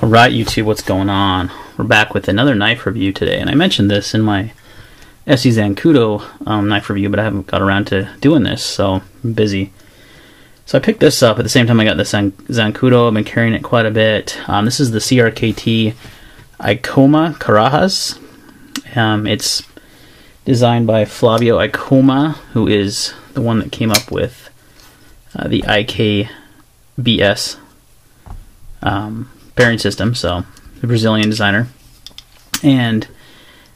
Alright YouTube, what's going on? We're back with another knife review today, and I mentioned this in my SE Zancudo knife review, but I haven't got around to doing this, so I'm busy. So I picked this up at the same time I got this Zancudo. I've been carrying it quite a bit. This is the CRKT Ikoma Carajas. It's designed by Flavio Ikoma, who is the one that came up with the IKBS bearing system, so the Brazilian designer. And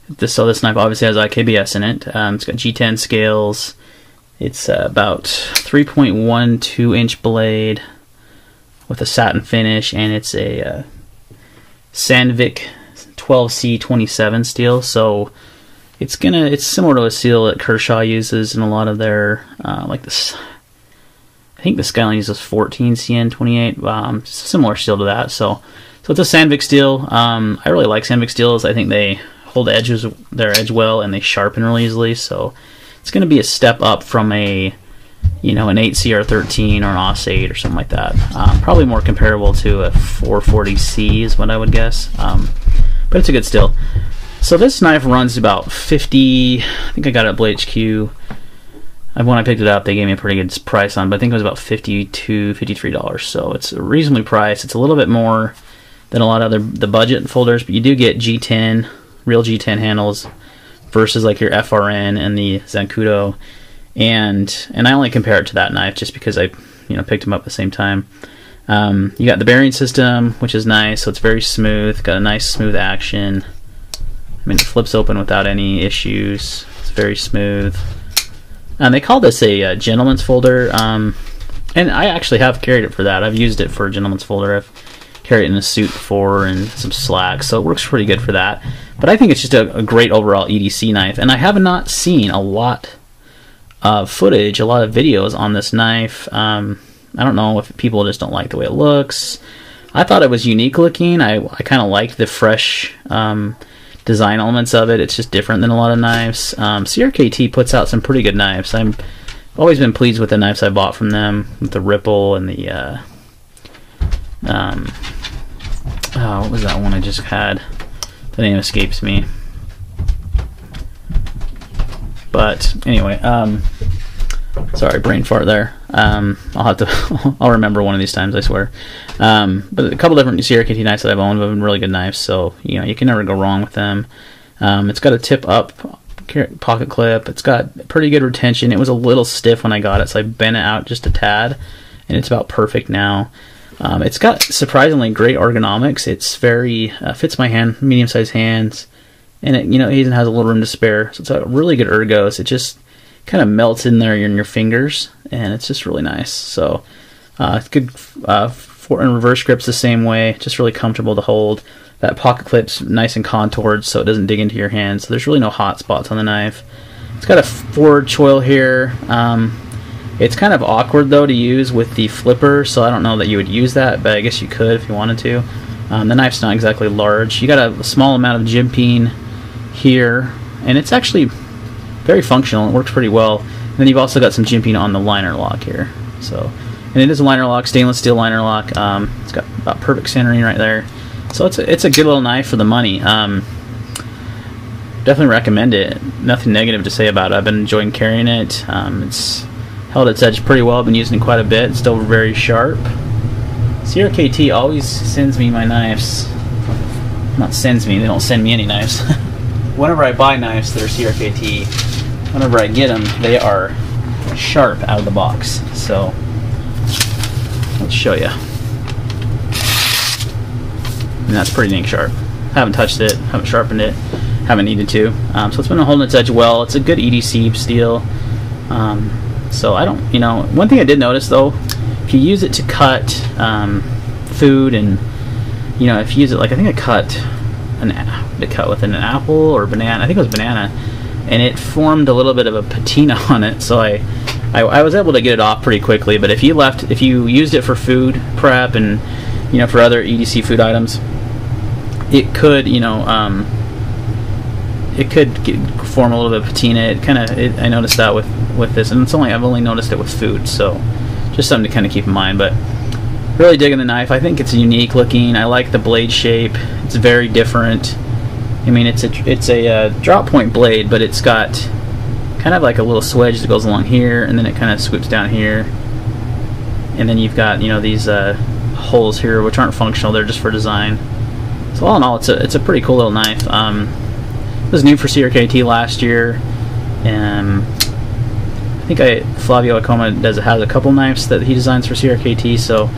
this knife obviously has IKBS in it. It's got G10 scales. It's about 3.12 inch blade with a satin finish, and it's a Sandvik 12C27 steel. So it's similar to a steel that Kershaw uses in a lot of their like this. I think the Skyline uses 14CN28, similar steel to that. So it's a Sandvik steel. I really like Sandvik steels. I think they hold their edge well, and they sharpen really easily. So it's going to be a step up from an 8CR13 or an AUS8 or something like that. Probably more comparable to a 440C is what I would guess. But it's a good steel. So this knife runs about 50. I think I got it at Blade HQ. When I picked it up, they gave me a pretty good price on it, but I think it was about $52, $53. So it's reasonably priced. It's a little bit more than a lot of the budget folders, but you do get G10, real G10 handles versus like your FRN and the Zancudo. And I only compare it to that knife just because I picked them up at the same time. You got the bearing system, which is nice, so it's very smooth. Got a nice smooth action. I mean, it flips open without any issues. It's very smooth. They call this a gentleman's folder, and I actually have carried it for that. I've used it for a gentleman's folder. I've carried it in a suit before and some slacks, so it works pretty good for that. But I think it's just a great overall EDC knife, and I have not seen a lot of footage, a lot of videos on this knife. I don't know if people just don't like the way it looks. I thought it was unique looking. I kind of liked the fresh design elements of it. It's just different than a lot of knives. CRKT puts out some pretty good knives. I've always been pleased with the knives I bought from them, with the Ripple and the what was that one I just had? The name escapes me. But anyway, sorry, brain fart there. I'll remember one of these times, I swear. But a couple different CRKT knives that I've owned have been really good knives, so you can never go wrong with them. It's got a tip up pocket clip. It's got pretty good retention. It was a little stiff when I got it, so I bent it out just a tad, and it's about perfect now. It's got surprisingly great ergonomics. It's very fits my hand, medium-sized hands, and it even has a little room to spare. So it's a really good ergos. It just kind of melts in there in your fingers, and it's just really nice. So it's good for and reverse grips the same way, just really comfortable to hold. That pocket clip's nice and contoured, so it doesn't dig into your hand, so there's really no hot spots on the knife. It's got a forward choil here. It's kind of awkward though to use with the flipper, so I don't know that you would use that, but I guess you could if you wanted to. The knife's not exactly large. You got a small amount of jimping here, and it's actually very functional. It works pretty well. And then you've also got some jimping on the liner lock here. And it is a liner lock, stainless steel liner lock. It's got about perfect centering right there. So it's a good little knife for the money. Definitely recommend it. Nothing negative to say about it. I've been enjoying carrying it. It's held its edge pretty well. I've been using it quite a bit. It's still very sharp. CRKT always sends me my knives. Not sends me, they don't send me any knives. Whenever I buy knives that are CRKT, whenever I get them, they are sharp out of the box. So let's show you. And that's pretty dang sharp. Haven't touched it, haven't sharpened it, haven't needed to. So it's been holding its edge well. It's a good EDC steel. So I don't, one thing I did notice though, if you use it to cut food, and if you use it, like I think I cut with an apple or banana. I think it was banana, and it formed a little bit of a patina on it. So I was able to get it off pretty quickly. But if you used it for food prep and for other EDC food items, it could form a little bit of patina. I noticed that with this, and I've only noticed it with food. So just something to kind of keep in mind. But really digging the knife. I think it's unique looking. I like the blade shape. It's very different. I mean, it's a drop point blade, but it's got kind of like a little swedge that goes along here, and then it kind of swoops down here, and then you've got, you know, these holes here which aren't functional. They're just for design. So all in all, it's a pretty cool little knife. It was new for CRKT last year, and I think Flavio Ikoma has a couple knives that he designs for CRKT, so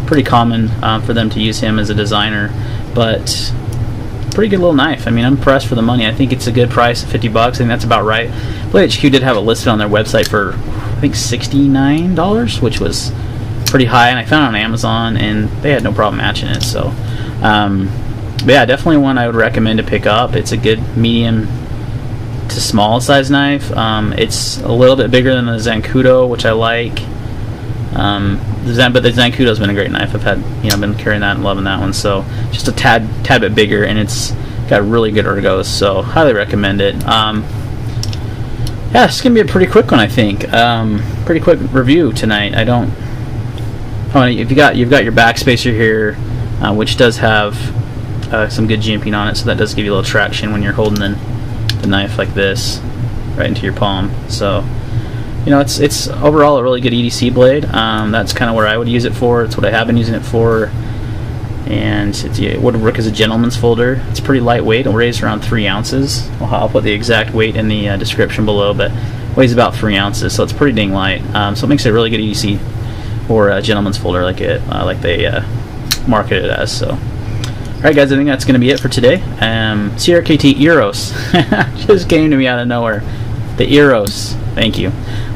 pretty common for them to use him as a designer. But pretty good little knife. I mean, I'm impressed for the money. I think it's a good price, $50. I think that's about right. Blade HQ did have it listed on their website for, I think, $69, which was pretty high, and I found it on Amazon, and they had no problem matching it. So, but yeah, definitely one I would recommend to pick up. It's a good medium to small size knife. It's a little bit bigger than the Zancudo, which I like. But the Zancudo's been a great knife. I've been carrying that and loving that one. So just a tad bit bigger, and it's got really good ergos. So highly recommend it. Yeah, it's gonna be a pretty quick one, I think. Pretty quick review tonight. You've got your backspacer here, which does have some good jimping on it, so that does give you a little traction when you're holding the knife like this right into your palm. So, you know, it's overall a really good EDC blade. That's kind of where I would use it for. It's what I have been using it for, and it would work as a gentleman's folder. It's pretty lightweight. It weighs around 3 ounces. I'll put the exact weight in the description below, but it weighs about 3 ounces, so it's pretty dang light. So it makes it a really good EDC or a gentleman's folder, like they market it as. So, alright guys, I think that's going to be it for today. CRKT Eros just came to me out of nowhere. The Eros, thank you.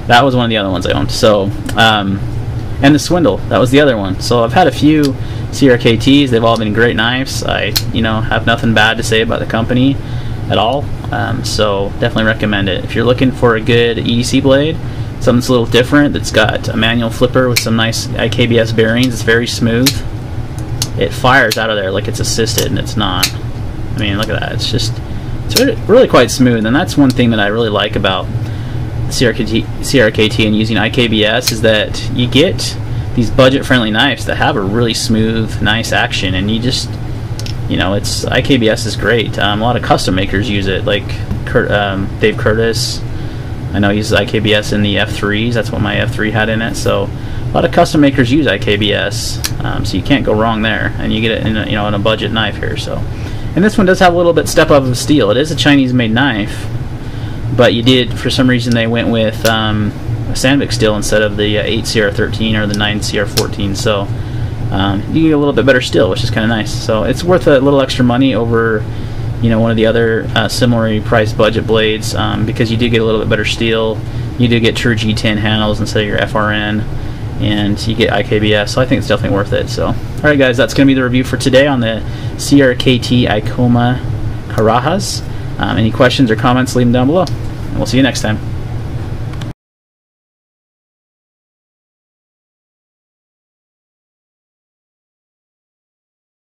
That was one of the other ones I owned. So, and the Swindle, that was the other one. So I've had a few CRKTs. They've all been great knives. I, have nothing bad to say about the company at all. So definitely recommend it. If you're looking for a good EDC blade, something that's a little different, that's got a manual flipper with some nice IKBS bearings, it's very smooth. It fires out of there like it's assisted, and it's not. I mean, look at that. It's really quite smooth, and that's one thing that I really like about CRKT and using IKBS, is that you get these budget-friendly knives that have a really smooth, nice action, and it's IKBS is great. A lot of custom makers use it, like Dave Curtis. I know he uses IKBS in the F3s. That's what my F3 had in it. So a lot of custom makers use IKBS, so you can't go wrong there, and you get it in a budget knife here. So, and this one does have a little bit step up of steel. It is a Chinese-made knife, but for some reason they went with a Sandvik steel instead of the 8CR13 or the 9CR14. So you get a little bit better steel, which is kind of nice. So it's worth a little extra money over one of the other similarly priced budget blades, because you do get a little bit better steel. You do get true G10 handles instead of your FRN, and you get IKBS, so I think it's definitely worth it. So, alright guys, that's going to be the review for today on the CRKT Ikoma Carajas. Any questions or comments, leave them down below, and we'll see you next time.